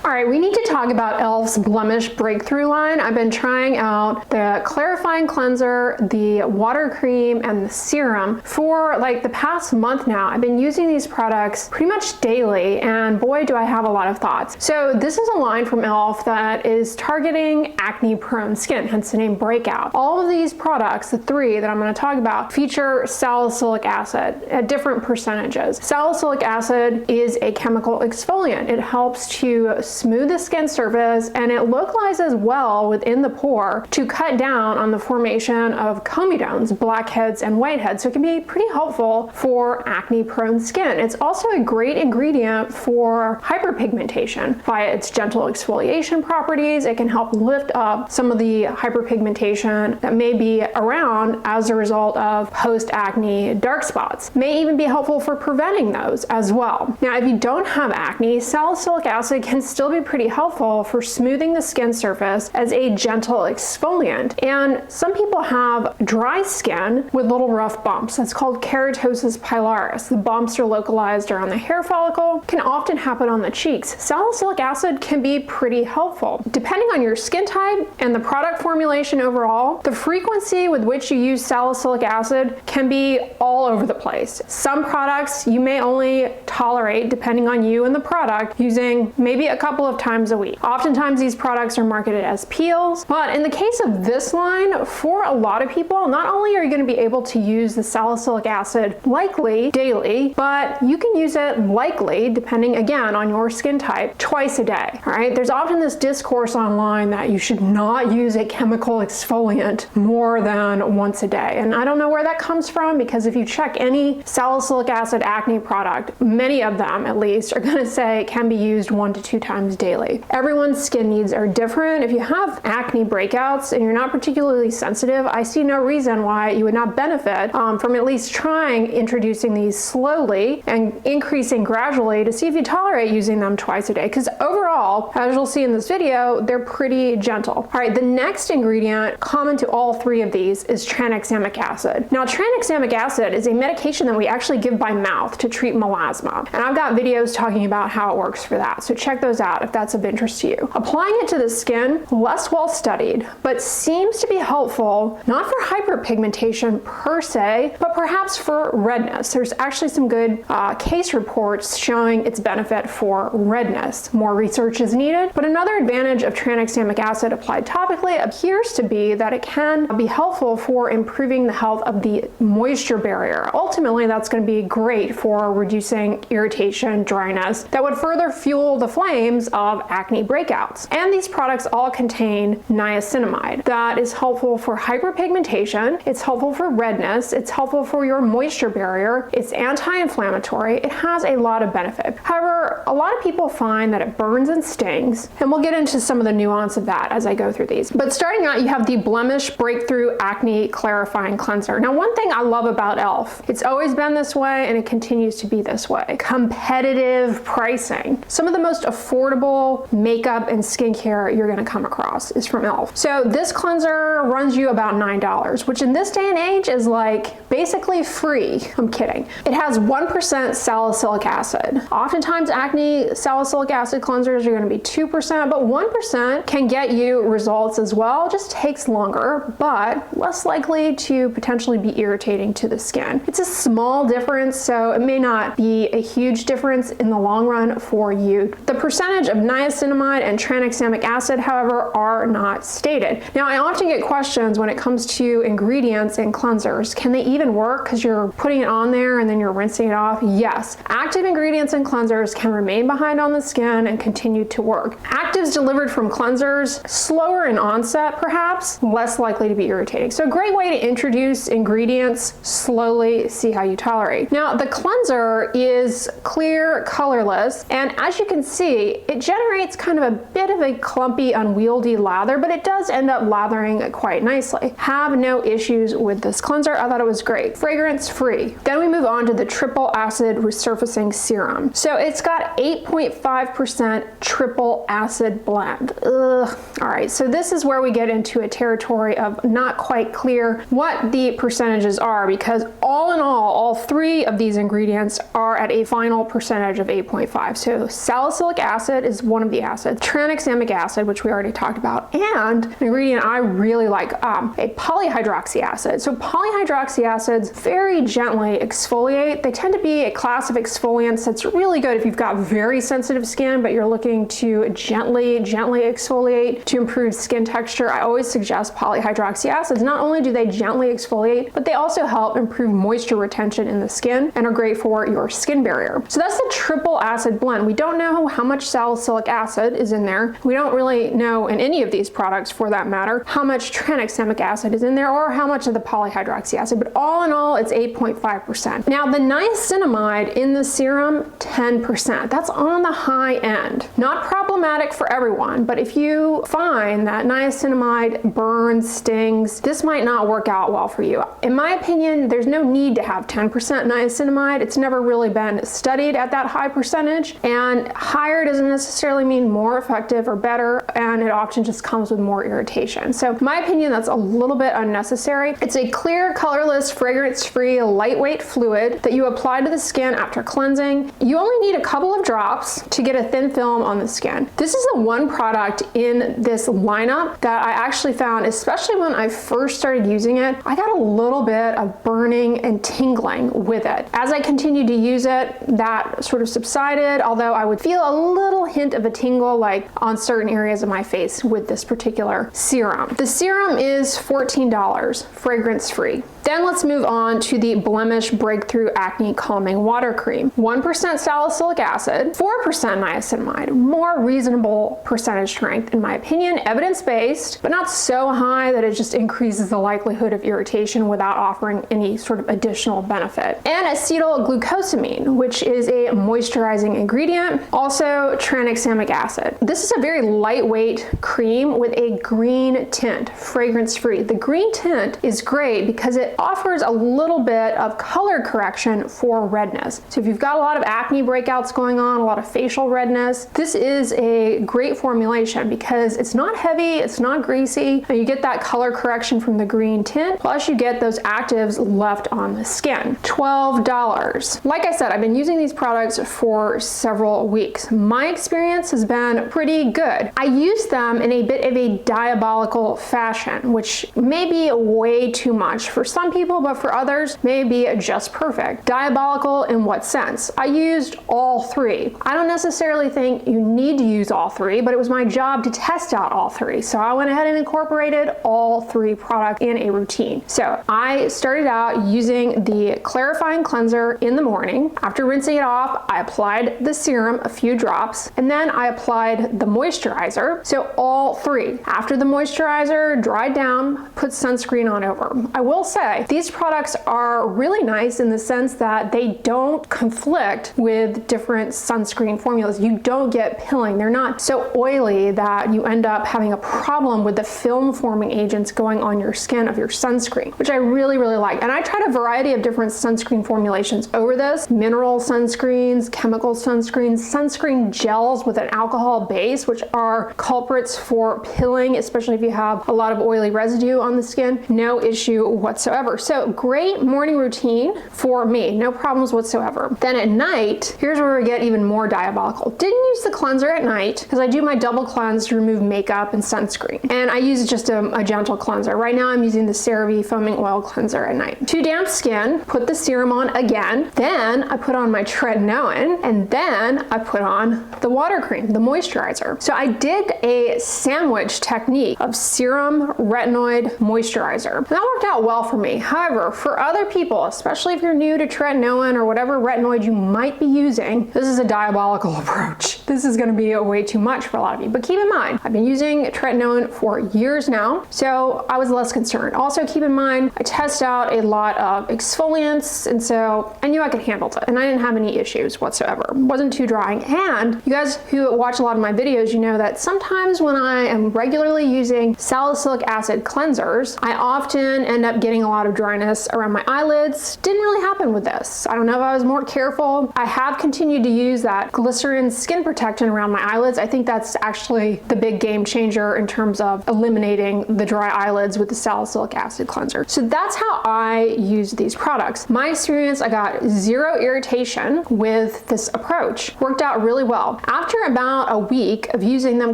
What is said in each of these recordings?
All right, we need to talk about e.l.f.'s Blemish Breakthrough line. I've been trying out the clarifying cleanser, the water cream, and the serum for like the past month now. I've been using these products pretty much daily, and boy, do I have a lot of thoughts. So this is a line from e.l.f. that is targeting acne-prone skin, hence the name Breakout. All of these products, the three that I'm going to talk about, feature salicylic acid at different percentages. Salicylic acid is a chemical exfoliant. It helps to smooth the skin surface, and it localizes well within the pore to cut down on the formation of comedones, blackheads, and whiteheads. So it can be pretty helpful for acne-prone skin. It's also a great ingredient for hyperpigmentation. Via its gentle exfoliation properties, it can help lift up some of the hyperpigmentation that may be around as a result of post-acne dark spots. May even be helpful for preventing those as well. Now, if you don't have acne, salicylic acid can still be pretty helpful for smoothing the skin surface as a gentle exfoliant. And some people have dry skin with little rough bumps. That's called keratosis pilaris. The bumps are localized around the hair follicle, can often happen on the cheeks. Salicylic acid can be pretty helpful. Depending on your skin type and the product formulation overall, the frequency with which you use salicylic acid can be all over the place. Some products you may only tolerate, depending on you and the product, using maybe a couple of times a week. Oftentimes these products are marketed as peels, but in the case of this line, for a lot of people, not only are you going to be able to use the salicylic acid likely daily, but you can use it likely, depending again on your skin type, twice a day. All right, there's often this discourse online that you should not use a chemical exfoliant more than once a day, and I don't know where that comes from, because if you check any salicylic acid acne product, many of them at least are going to say it can be used 1 to 2 times daily. Everyone's skin needs are different. If you have acne breakouts and you're not particularly sensitive, I see no reason why you would not benefit from at least trying introducing these slowly and increasing gradually to see if you tolerate using them twice a day, because overall, as you'll see in this video, they're pretty gentle. All right, the next ingredient common to all three of these is tranexamic acid. Now, tranexamic acid is a medication that we actually give by mouth to treat melasma, and I've got videos talking about how it works for that, so check those out if that's of interest to you. Applying it to the skin, less well studied, but seems to be helpful, not for hyperpigmentation per se, but perhaps for redness. There's actually some good case reports showing its benefit for redness. More research is needed, but another advantage of tranexamic acid applied topically appears to be that it can be helpful for improving the health of the moisture barrier. Ultimately, that's going to be great for reducing irritation, dryness, that would further fuel the flames of acne breakouts. And these products all contain niacinamide. That is helpful for hyperpigmentation, it's helpful for redness, it's helpful for your moisture barrier, it's anti-inflammatory, it has a lot of benefit. However, a lot of people find that it burns and stings, and we'll get into some of the nuance of that as I go through these. But starting out, you have the Blemish Breakthrough Acne Clarifying Cleanser. Now, one thing I love about e.l.f., it's always been this way and it continues to be this way. Competitive pricing. Some of the most affordable makeup and skincare you're going to come across is from e.l.f. So this cleanser runs you about $9, which in this day and age is like basically free. I'm kidding. It has 1% salicylic acid. Oftentimes acne salicylic acid cleansers are going to be 2%, but 1% can get you results as well. It just takes longer, but less likely to potentially be irritating to the skin. It's a small difference, so it may not be a huge difference in the long run for you. The percentage of niacinamide and tranexamic acid, however, are not stated. Now, I often get questions when it comes to ingredients in cleansers. Can they even work because you're putting it on there and then you're rinsing it off? Yes. Active ingredients in cleansers can remain behind on the skin and continue to work. Actives delivered from cleansers, slower in onset perhaps, less likely to be irritating. So a great way to introduce ingredients slowly, see how you tolerate. Now, the cleanser is clear, colorless, and as you can see, it generates kind of a bit of a clumpy, unwieldy lather, but it does end up lathering quite nicely. Have no issues with this cleanser. I thought it was great. Fragrance free. Then we move on to the triple acid resurfacing serum. So it's got 8.5% triple acid blend. Ugh. All right, so this is where we get into a territory of not quite clear what the percentages are, because all in all three of these ingredients are at a final percentage of 8.5. So salicylic acid acid is one of the acids, tranexamic acid, which we already talked about, and an ingredient I really like, a polyhydroxy acid. So polyhydroxy acids very gently exfoliate. They tend to be a class of exfoliants that's really good if you've got very sensitive skin, but you're looking to gently exfoliate to improve skin texture. I always suggest polyhydroxy acids. Not only do they gently exfoliate, but they also help improve moisture retention in the skin and are great for your skin barrier. So that's the triple acid blend. We don't know how much salicylic acid is in there. We don't really know in any of these products, for that matter, how much tranexamic acid is in there or how much of the polyhydroxy acid, but all in all, it's 8.5%. Now the niacinamide in the serum, 10%. That's on the high end. Not problematic for everyone, but if you find that niacinamide burns, stings, this might not work out well for you. In my opinion, there's no need to have 10% niacinamide. It's never really been studied at that high percentage, and higher doesn't necessarily mean more effective or better, and it often just comes with more irritation. So in my opinion, that's a little bit unnecessary. It's a clear, colorless, fragrance-free, lightweight fluid that you apply to the skin after cleansing. You only need a couple of drops to get a thin film on the skin. This is the one product in this lineup that I actually found, especially when I first started using it, I got a little bit of burning and tingling with it. As I continued to use it, that sort of subsided, although I would feel a little hint of a tingle like on certain areas of my face with this particular serum. The serum is $14, fragrance-free. Then let's move on to the Blemish Breakthrough Acne Calming Water Cream. 1% salicylic acid, 4% niacinamide, more reasonable percentage strength in my opinion, evidence-based, but not so high that it just increases the likelihood of irritation without offering any sort of additional benefit. And acetylglucosamine, which is a moisturizing ingredient, also tranexamic acid. This is a very lightweight cream with a green tint, fragrance-free. The green tint is great because it offers a little bit of color correction for redness. So if you've got a lot of acne breakouts going on, a lot of facial redness, this is a great formulation because it's not heavy, it's not greasy, and you get that color correction from the green tint, plus you get those actives left on the skin. $12. Like I said, I've been using these products for several weeks. My experience has been pretty good. I use them in a bit of a diabolical fashion, which may be way too much for some people, but for others may be just perfect. Diabolical in what sense? I used all three. I don't necessarily think you need to use all three, but it was my job to test out all three. So I went ahead and incorporated all three products in a routine. So I started out using the clarifying cleanser in the morning. After rinsing it off, I applied the serum, a few drops, and then I applied the moisturizer. So all three. After the moisturizer dried down, put sunscreen on over. I will say these products are really nice in the sense that they don't conflict with different sunscreen formulas. You don't get pilling. They're not so oily that you end up having a problem with the film forming agents going on your skin of your sunscreen, which I really like. And I tried a variety of different sunscreen formulations over this: mineral sunscreens, chemical sunscreens, sunscreen gels with an alcohol base, which are culprits for pilling, especially if you have a lot of oily residue on the skin. No issue whatsoever. So great morning routine for me, no problems whatsoever. Then at night, here's where we get even more diabolical. Didn't use the cleanser at night because I do my double cleanse to remove makeup and sunscreen, and I use just a gentle cleanser. Right now I'm using the CeraVe foaming oil cleanser at night. Too damp skin, put the serum on again, then I put on my tretinoin, and then I put on the water cream, the moisturizer. So I did a sandwich technique of serum, retinoid, moisturizer. And that worked out well for me. However, for other people, especially if you're new to tretinoin or whatever retinoid you might be using, this is a diabolical approach. This is going to be way too much for a lot of you. But keep in mind, I've been using tretinoin for years now, so I was less concerned. Also keep in mind, I test out a lot of exfoliants, and so I knew I could handle it, and I didn't have any issues whatsoever. It wasn't too drying. And you guys who watch a lot of my videos, you know that sometimes when I am regularly using salicylic acid cleansers, I often end up getting a lot lot of dryness around my eyelids. Didn't really happen with this. I don't know if I was more careful. I have continued to use that glycerin skin protectant around my eyelids. I think that's actually the big game changer in terms of eliminating the dry eyelids with the salicylic acid cleanser. So that's how I use these products. My experience, I got zero irritation with this approach. Worked out really well. After about a week of using them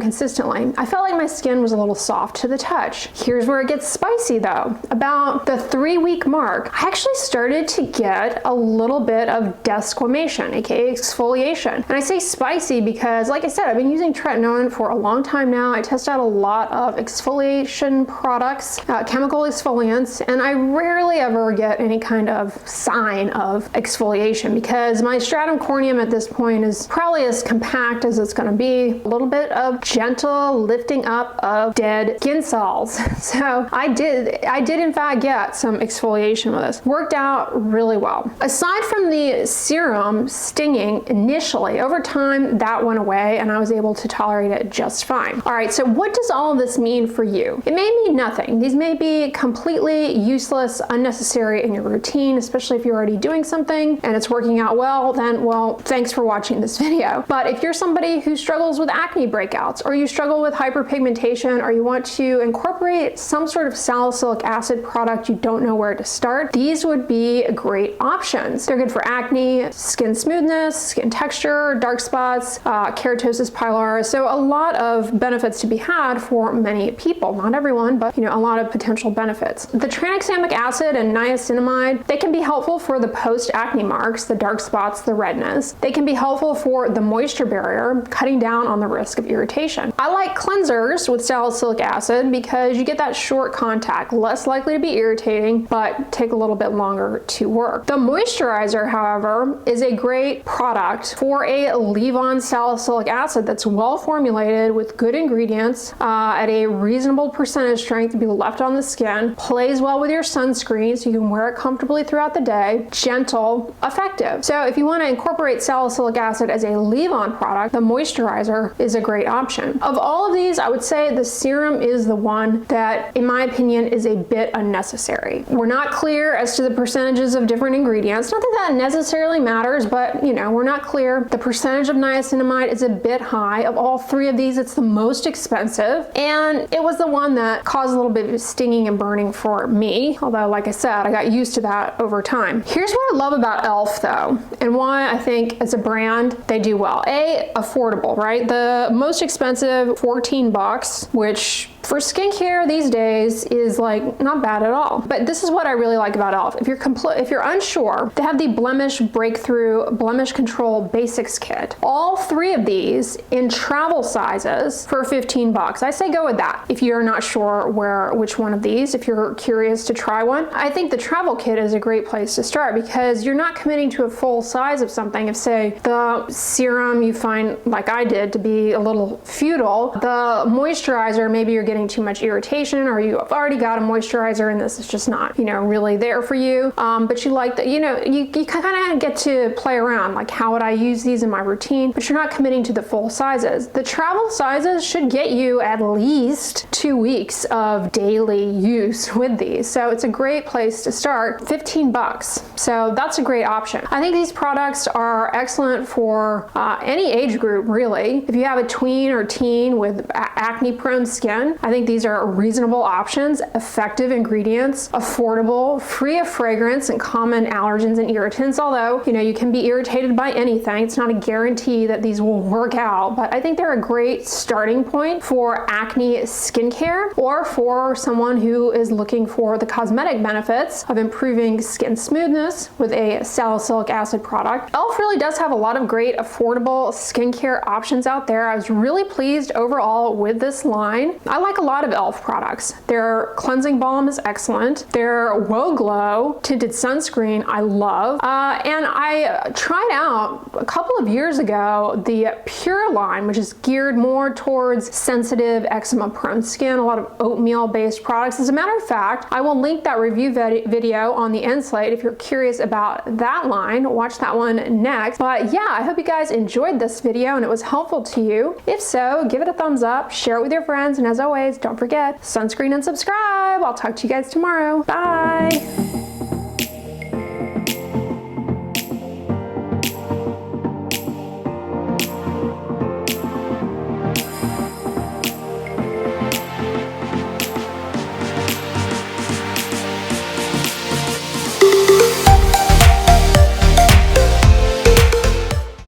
consistently, I felt like my skin was a little soft to the touch. Here's where it gets spicy though. About the 3-week mark, I actually started to get a little bit of desquamation, aka exfoliation. And I say spicy because, like I said, I've been using tretinoin for a long time now. I test out a lot of exfoliation products, chemical exfoliants, and I rarely ever get any kind of sign of exfoliation because my stratum corneum at this point is probably as compact as it's going to be. A little bit of gentle lifting up of dead skin cells. So I did in fact get some exfoliation with this. Worked out really well. Aside from the serum stinging initially, over time that went away and I was able to tolerate it just fine. All right, so what does all of this mean for you? It may mean nothing. These may be completely useless, unnecessary in your routine, especially if you're already doing something and it's working out well, then, well, thanks for watching this video. But if you're somebody who struggles with acne breakouts, or you struggle with hyperpigmentation, or you want to incorporate some sort of salicylic acid product, you don't know where to start, these would be great options. They're good for acne, skin smoothness, skin texture, dark spots, keratosis pilaris. So a lot of benefits to be had for many people. Not everyone, but a lot of potential benefits. The tranexamic acid and niacinamide, they can be helpful for the post-acne marks, the dark spots, the redness. They can be helpful for the moisture barrier, cutting down on the risk of irritation. I like cleansers with salicylic acid because you get that short contact, less likely to be irritating, but take a little bit longer to work. The moisturizer, however, is a great product for a leave-on salicylic acid that's well formulated with good ingredients at a reasonable percentage strength to be left on the skin, plays well with your sunscreen so you can wear it comfortably throughout the day, gentle, effective. So if you want to incorporate salicylic acid as a leave-on product, the moisturizer is a great option. Of all of these, I would say the serum is the one that, in my opinion, is a bit unnecessary. We're not clear as to the percentages of different ingredients. Not that that necessarily matters, but we're not clear. The percentage of niacinamide is a bit high. Of all three of these, it's the most expensive, and it was the one that caused a little bit of stinging and burning for me. Although, like I said, I got used to that over time. Here's what I love about e.l.f. though, and why I think as a brand they do well. A, affordable, right? The most expensive, 14 bucks, which for skincare these days is like not bad at all. But this is what I really like about e.l.f. If you're unsure, they have the Blemish Breakthrough Blemish Control Basics Kit. All three of these in travel sizes for 15 bucks. I say go with that if you're not sure which one of these, if you're curious to try one. I think the travel kit is a great place to start because you're not committing to a full size of something. If say the serum you find, like I did, to be a little futile, the moisturizer, maybe you're getting too much irritation, or you've already got a moisturizer and this is just not, really there for you. But you like that, you kind of get to play around, like how would I use these in my routine, but you're not committing to the full sizes. The travel sizes should get you at least 2 weeks of daily use with these. So it's a great place to start. 15 bucks. So that's a great option. I think these products are excellent for any age group, really. If you have a tween or teen with acne prone skin, I think these are reasonable options, effective ingredients, affordable, free of fragrance and common allergens and irritants. Although, you can be irritated by anything. It's not a guarantee that these will work out, but I think they're a great starting point for acne skincare or for someone who is looking for the cosmetic benefits of improving skin smoothness with a salicylic acid product. e.l.f. really does have a lot of great affordable skincare options out there. I was really pleased overall with this line. I like a lot of e.l.f. products. Their cleansing balm is excellent. Their Woe Glow tinted sunscreen I love. And I tried out a couple of years ago the Pure line, which is geared more towards sensitive eczema prone skin, a lot of oatmeal based products. As a matter of fact, I will link that review video on the end slate if you're curious about that line. Watch that one next. But yeah, I hope you guys enjoyed this video and it was helpful to you. If so, give it a thumbs up, share it with your friends, and as always, always, don't forget, sunscreen and subscribe. I'll talk to you guys tomorrow. Bye.